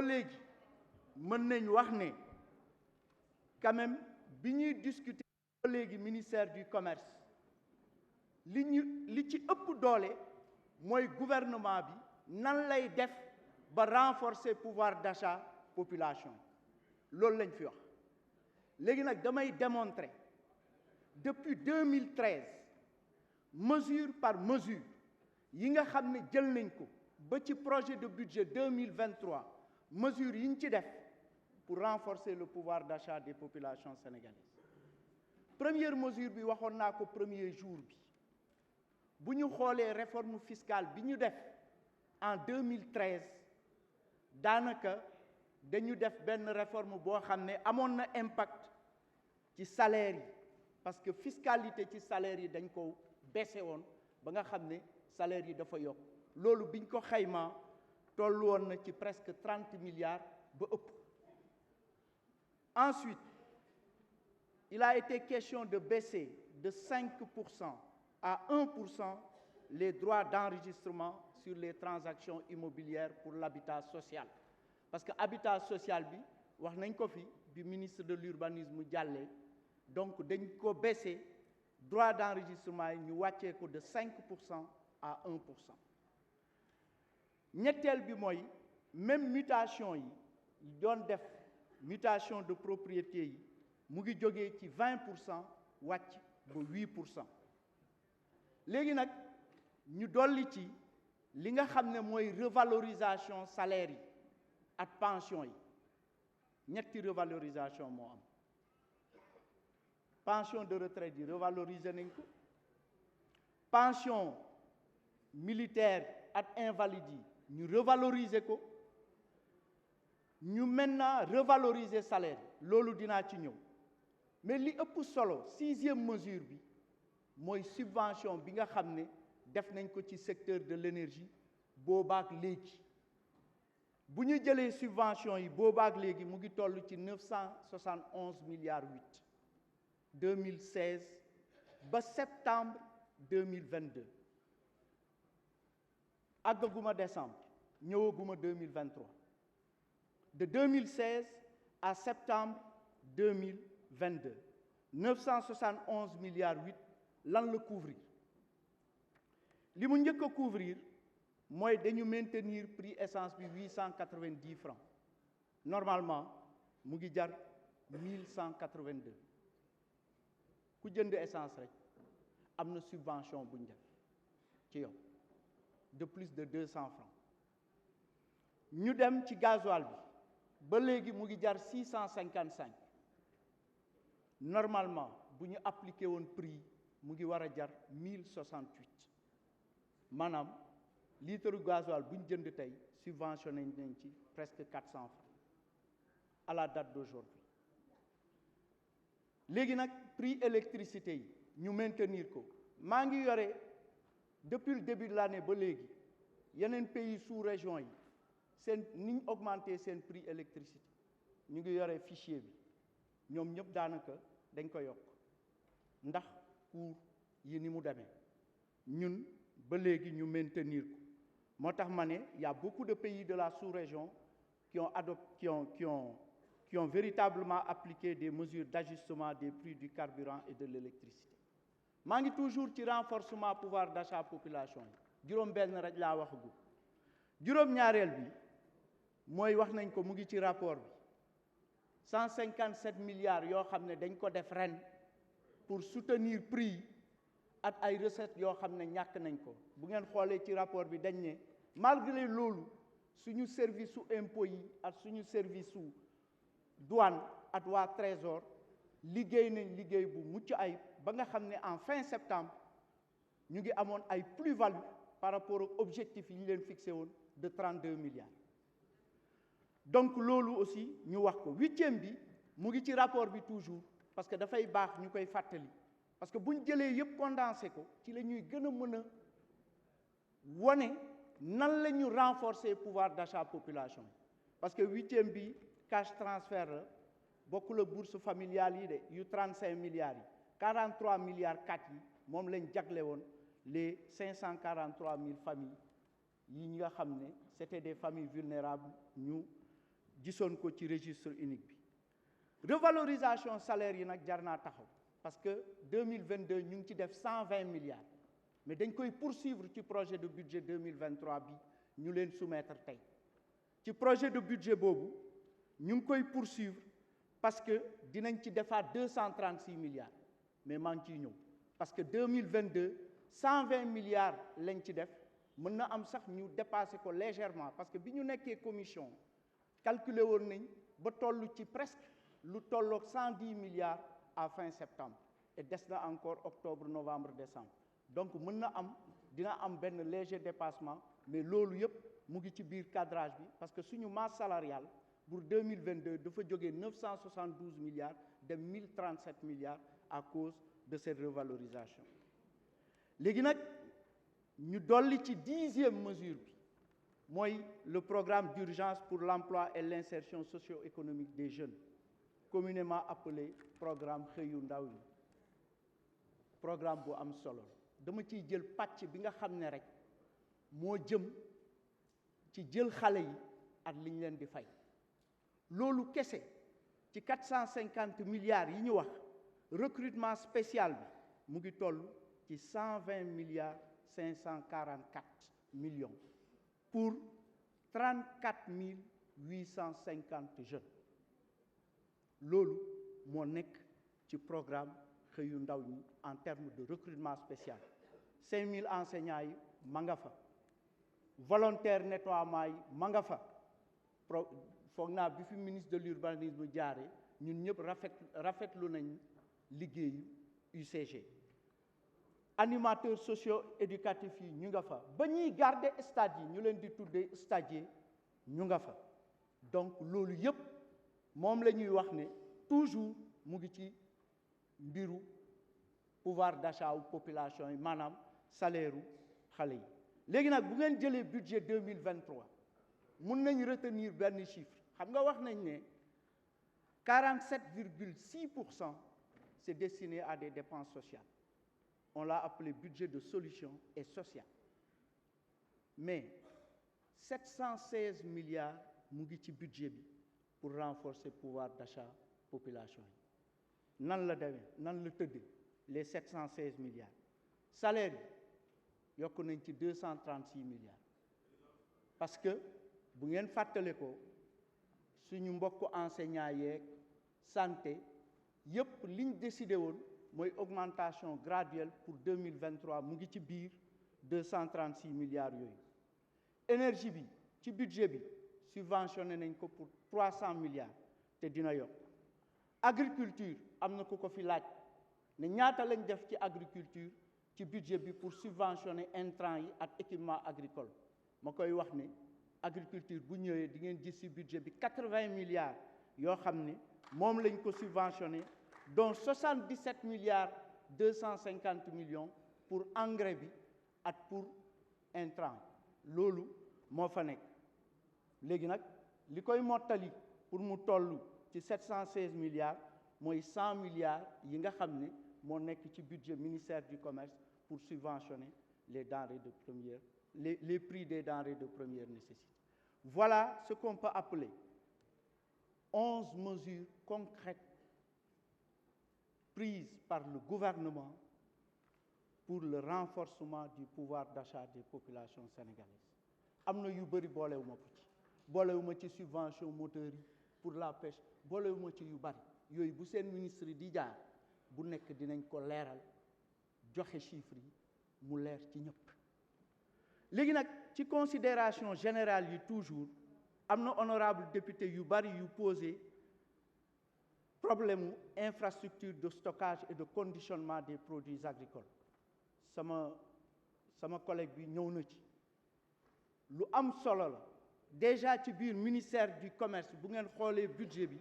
ba léegi mën nañ wax ne quand même bi ñuy discuter ba léegi ministère du commerce li ci ëpp doole mooy gouvernement bi nan lay def ba renforcer pouvoir d'achat population loolu lañ fi wax léegi nag damay démontrer depuis 2013 mesure par mesure yi nga xam ne jël nañ ko ba ci projet de budget 2023 mesures yi ñu ci def pour renforcer le pouvoir d'achat des populations sénégalaises première mesure bi waxoon naa ko premier jour bi bu ñu xoolee réforme fiscale bi ñu def en 2013 daanaka dañu def benn réforme boo xam ne amoon na impact ci salaire yi parce que fiscalité ci salaire yi dañ ko baissé woon ba nga xam ne salaire yi dafa yokk loolu biñ ko xaymaa tollu woon na ci presque 30 milliards ba ëpp. Ensuite, il a été question de baisser de 5% à 1% les droits d'enregistrement sur les transactions immobilières pour l'habitat social. Parce que l'habitat social, wax nañ ko fi bi ministre de l'urbanisme jàllee donc dañ ko baisser droit d'enregistrement yi ñu wàccee ko de 5% à 1%. ñetteel bi mooy même mutation yi doon def mutation de propriété yi mu ngi jógee ci 20% wàcc ba 8%. léegi nag ñu dolli ci li nga xam ne mooy revalorisation salaire yi ak pension yi ñetti revalorisation moo am pension de retraite yi revaloriser nañ ko pension militaire ak invalide yi ñu revaloriser ko ñu maintenant revaloriser salaire loolu dinaa ci ñëw mais li ëpp solo 6e mesure bi mooy subvention bi nga xam ne def nañ ko ci secteur de l'énergie boobaak léegi bu ñu jëlee subvention yi boobaak léegi mu ngi toll ci 971 milliards 8 2016 ba septembre 2022 àggaguma décembre ñëwaguma 2023 de 2016 à septembre 2022 971 milliards 8 lan la couvrir li mu njëkk a couvrir mooy dañu maintenir prix essence bi 890 francs normalement mu ngi jar 1182 ku jënd essence rek am na subvention bu ñu def ci yow de plus de 200 francs ñu dem ci gasoil bi ba léegi mu ngi jar 655 normalement bu ñu appliqué woon prix mu ngi war a jar 1068 maanaam litre gasoil bu ñu jënd tey subventionné nañ ci presque 400 francs à la date d'aujourd'hui léegi nag prix électricité yi ñu maintenir ko maa ngi yore depuis le début de l'année ba léegi yeneen pays sous-région yi seen ni ñu augmenté seen prix électricité ñu ngi yore fichier bi ñoom ñëpp daanaka dañ ko yokk ndax cours yi ni mu demee ñun ba léegi ñu maintenir ko moo tax ma ne y a beaucoup de pays de la sous-région qui ont véritablement appliqué des mesures d'ajustement des prix du carburant et de l'électricité maa ngi toujours ci renforcement pouvoir d'achat population yi juróom benn rek laa waxagu juróom ñaareel bi mooy wax nañ ko mu ngi ci rapport bi 157 milliards yoo xam ne dañ ko def ren pour soutenir prix ak ay recettes yoo xam ne ñàkk nañ ko bu ngeen xoolee ci rapport bi dañ ne malgré loolu suñu service su impôt yi ak suñu service su douane ak waa trésor liggéey nañ liggéey bu mucc ayib ba nga xam ne en fin septembre ñu ngi amoon ay plus-value par rapport ak objectif yi ñu leen fixé woon de 32 milliards donc loolu aussi ñu wax ko 8e bi mu ngi ci rapport bi toujours parce que dafay baax ñu koy fàttali parce que bu ñu jëlee yëpp condensé ko ci la ñuy gën a mën a wone nan la ñu renforcer pouvoir d'achat population yi parce que 8e bi cash transfert la bokku la bourse familiale yi de yu 35 milliards yi 43 milliards 4 yi moom lañ jagle woon les 543 000 familles yi nga xam ne c'était des familles vulnérables ñu gisoon ko ci registre unique bi revalorisation salaire yi nag jar naa taxaw parce que 2022 ñu ngi ci def 120 milliards mais dañ koy poursuivre ci projet de budget 2023 bi ñu leen soumettre tey ci projet de budget boobu ñu ngi koy poursuivre parce que dinañ ci defaat 236 milliards mais maa ngi ciy ñëw parce que 2022 120 milliards lañ ci def mën na am sax ñu dépasser ko légèrement parce que bi ñu nekkee commission calculer woon nañ ba toll ci presque lu tolloog 110 milliards à fin septembre et des na encore octobre novembre décembre donc mën na am dina am benn léger dépassement mais loolu yëpp mu ngi ci biir cadrage bi parce que suñu masse salariale pour 2022 dafa jógee 972 milliards dem 1037 milliards à cause de cette revalorisation léegi nag ñu dolli ci 10e mesure bi mooy le programme d'urgence pour l'emploi et l'insertion socio-économique des jeunes communément appelé programme xëyu ndaw yi programme bu am solo dama ciy jël pàcc bi nga xam ne rek moo jëm ci jël xale yi ak li ñu leen di fay loolu kese ci 450 milliards yi ñu wax recrutement spécial bi mu ngi toll ci 120 milliards 544 millions pour 34 850 jeunes loolu moo nekk ci programme xëyu ndaw ñi en termes de recrutement spécial 5000 enseignants yi ma nga fa volontaire nettoiement yi ma nga fa foog naa bi fi ministre de l'urbanisme jaare ñun ñëpp rafetlu nañ liggéeyu UCG animateurs socio-éducatifs yi ñu nga fa ba ñuy garder stade yi ñu leen di tuddee stadier ñu nga fa donc loolu yëpp moom la ñuy wax ne toujours mu ngi ci mbiru pouvoir d'achat wu population yi maanaam salaire u xale yi léegi nag bu ngeen jëlee budget 2023 mun nañ retenir benn chiffre xam nga wax nañ ne 47,6% c'est destiné à des dépenses sociales on l'a appelé budget de solution et social mais 716 milliards mu ngi ci budget bi pour renforcer pouvoir d'achat population yi nan la demee nan la tëddee les 716 milliards salaire yi yokk nañ ci 236 milliards parce que bu ngeen fàttale ko suñu mbokk enseignants yeeg santé yépp liñ décidé woon mooy augmentation graduelle pour 2023 mu ngi ci biir 236 milliards yooyu énergie bi ci budget bi subventionné nañ ko pour 300 milliards te dina yokk agriculture am na ku ko fi laaj ne ñaata lañ def ci agriculture ci budget bi pour subventionner intrants yi ak équipement agricole ma koy wax ne agriculture bu ñëwee di ngeen gis ci budget bi 80 milliards yoo xam ne moom lañ ko subventionné dont 77 milliards 250 millions pour engrais bi ak pour intrants loolu moo fa nekk léegi nag li koy mottali pour mu toll ci 716 milliards mooy 100 milliards yi nga xam ne moo nekk ci budget ministère du commerce pour subventionner les denrées de première les prix des denrées de première nécessité. Voilà ce qu'on peut appeler 11 mesures concrètes prises par le gouvernement pour le renforcement du pouvoir d'achat des populations sénégalaises. am na yu bëri boolewuma ko ci boolewuma ci subvention moteur yi pour la pêche boolewuma ci yu bëri yooyu bu seen ministre yi di jaar bu nekk dinañ ko leeral joxe chiffres yi mu leer ci ñëpp léegi nag ci considération générale yi toujours am na honorable député yu bari yu posé problème infrastructure de stockage et de conditionnement des produits agricoles sama collègue bi ñëw na ci lu am solo la déjà ci biir ministère du commerce bu ngeen xoolee budget bi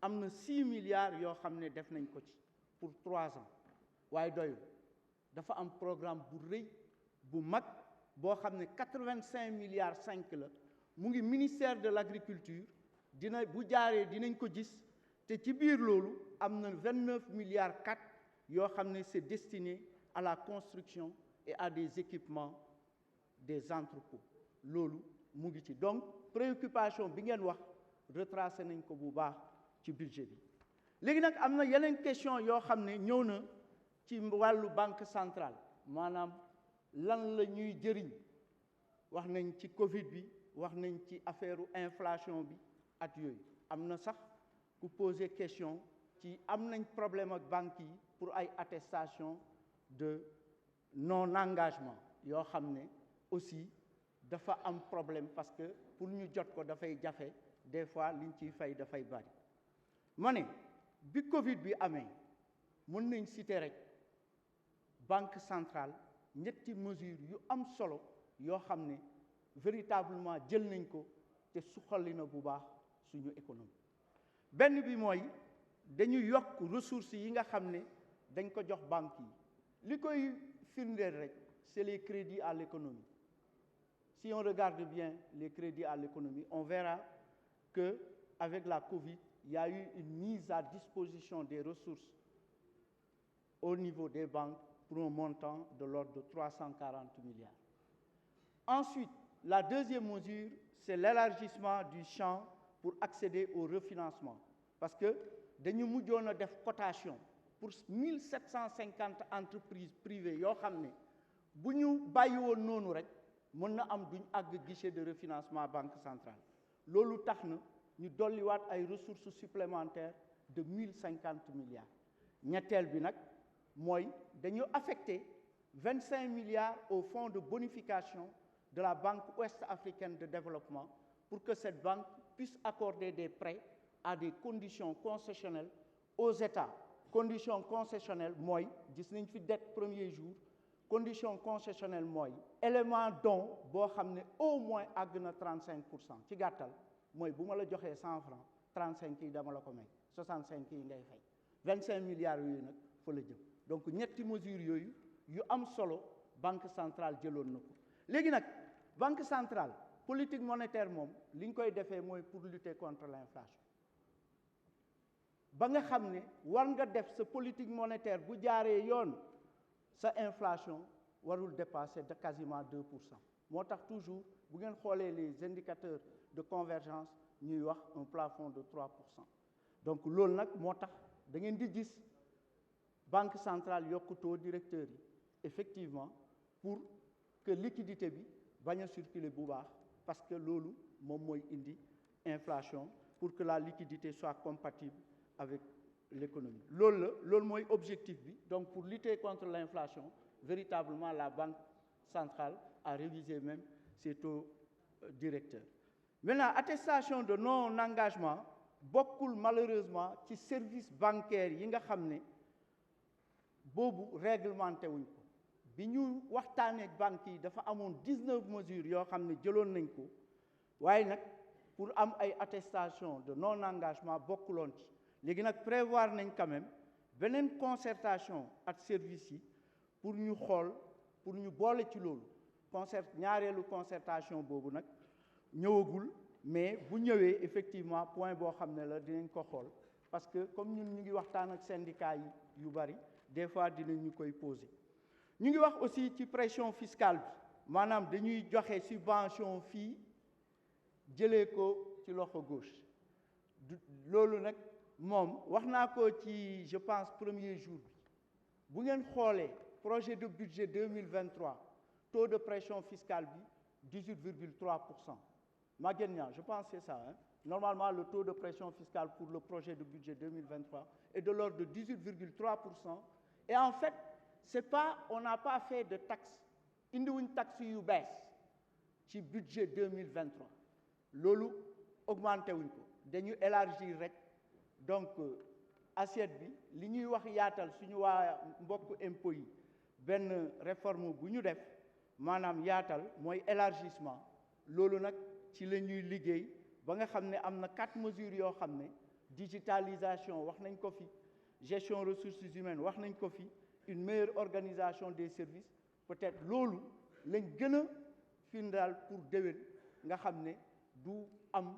am na 6 milliards yoo xam ne def nañ ko ci pour 3 ans waaye doyul dafa am programme bu rëy bu mag boo xam ne 85 milliards 5 la mu ngi ministère de l'agriculture dina bu jaaree dinañ ko gis te ci biir loolu am na 29 milliards 4 yoo xam ne c'est destiné à la construction et à des équipements des entrepôts loolu mu ngi ci donc préoccupation bi ngeen wax retracé nañ ko bu baax ci budget bi léegi nag am na yeneen question yoo xam ne ñëw na ci wàllu banque centrale maanaam lan la ñuy jëriñ wax nañ ci Covid bi wax nañ ci affaire inflation bi at yooyu am na sax ku poser question ci am nañ problème ak banque yi pour ay attestation de non engagement yoo xam ne aussi dafa am problème parce que pour ñu jot ko dafay jafe des fois liñ ciy fay dafay bari ma ne bi Covid bi amee mën nañ citer rek banque centrale ñetti mesures yu am solo yoo xam ne véritablement jël nañ ko te suqali na bu baax suñu économie benn bi mooy dañu yokk ressources yi nga xam ne dañ ko jox banque yi li koy firndeel rek c'est les crédits à l'économie. Si on regarde bien les crédits à l'économie, on verra que avec la Covid, il y a eu une mise à disposition des ressources au niveau des banques pour un montant de l'ordre de 340 milliards. Ensuite, la deuxième mesure, c'est l'élargissement du champ pour accéder au refinancement. Parce que nous avons fait cotation pour 1750 entreprises privées yoo xam ne bu ñu bàyyi woon noonu rek mën na am duñ àgg guichet de refinancement banque centrale loolu tax na ñu dolliwaat ay ressources supplémentaires de 1050 milliards ñetteel bi nag mooy dañu affecté 25 milliards au fonds de bonification de la Banque ouest-africaine de développement pour que cette banque puisse accorder des prêts à des conditions concessionnelles aux États. Condition concessionnelle mooy gis nañ fi dette premier jour condition concessionnelle mooy élément don boo xam ne au moins àgg na 35% ci gàttal mooy bu ma la joxee 100 francs 35 yi dama la ko may 65 yi ngay fay 25 milliards yooyu nag fa la jëm donc ñetti mesures yooyu yu am solo banque centrale jëloon na ko léegi nag banque centrale politique monétaire moom li ñu koy defee mooy pour lutter contre l'inflation ba nga xam ne war nga def sa politique monétaire bu jaaree yoon sa inflation warul dépasser de quasiment 2%. moo tax toujours bu ngeen xoolee les indicateurs de convergence ñuy wax un plafond de 3%. donc loolu nag moo tax da ngeen di gis banque centrale yokk taux directeur yi effectivement pour que liquidité bi bañ a circuler bu baax parce que loolu moom mooy indi inflation pour que la liquidité soit compatible avec l'économie loolu mooy objectif bi donc pour lutter contre l'inflation véritablement la banque centrale a révisé même ses taux directeurs maintenant attestation de non engagement bokkul malheureusement ci service bancaire yi nga xam ne boobu réglementé wuñ ko bi ñu waxtaanee banques yi dafa amoon 19 mesures yoo xam ne jëloon nañ ko waaye nag pour am ay attestation de non engagement bokkuloon ci léegi nag prévoir nañ quand même beneen concertation ak service yi pour ñu xool pour ñu boole ci loolu ñaareelu concertation boobu nag ñëwagul mais bu ñëwee effectivement point boo xam ne la dinañ ko xool parce que comme ñun ñu ngi waxtaan ak syndicat yi yu bari des fois dinañu koy poser ñu ngi wax aussi ci pression fiscale bi maanaam dañuy joxe subvention fii jëlee ko ci loxo gauche loolu nag moom wax naa ko ci je pense premier jour bi bu ngeen xoolee projet de budget 2023 taux de pression fiscale bi 18,3%. Maguette Niang, je pense que c'est ça. Hein? Normalement, le taux de pression fiscale pour le projet de budget 2023 est de l'ordre de 18,3%. Et en fait, on n'a pas fait de taxe. Indiwuñ taxe yu bees ci budget 2023. Loolu augmenté wuñ ko. Dañu élargir rek. Donc, assiette bi li ñuy wax yaatal suñu waa mbokk impôt yi benn réforme bu ñu def maanaam yaatal mooy élargissement loolu nag ci la ñuy liggéey ba nga xam ne am na 4 mesures yoo xam ne digitalisation wax nañ ko fi gestion ressources humaines wax nañ ko fi une meilleure organisation des services peut-être loolu lañ gën a firndal pour déwén nga xam ne du am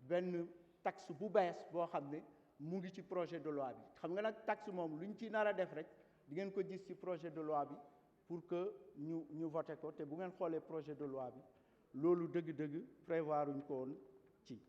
benn taxe bu bees boo xam ne mu ngi ci projet de loi bi xam nga nag taxe moom lu ñu ci nar a def rek di ngeen ko gis ci projet de loi bi pour que ñu voté ko te bu ngeen xoolee projet de loi bi loolu dëgg-dëgg prévoir uñ ko woon ci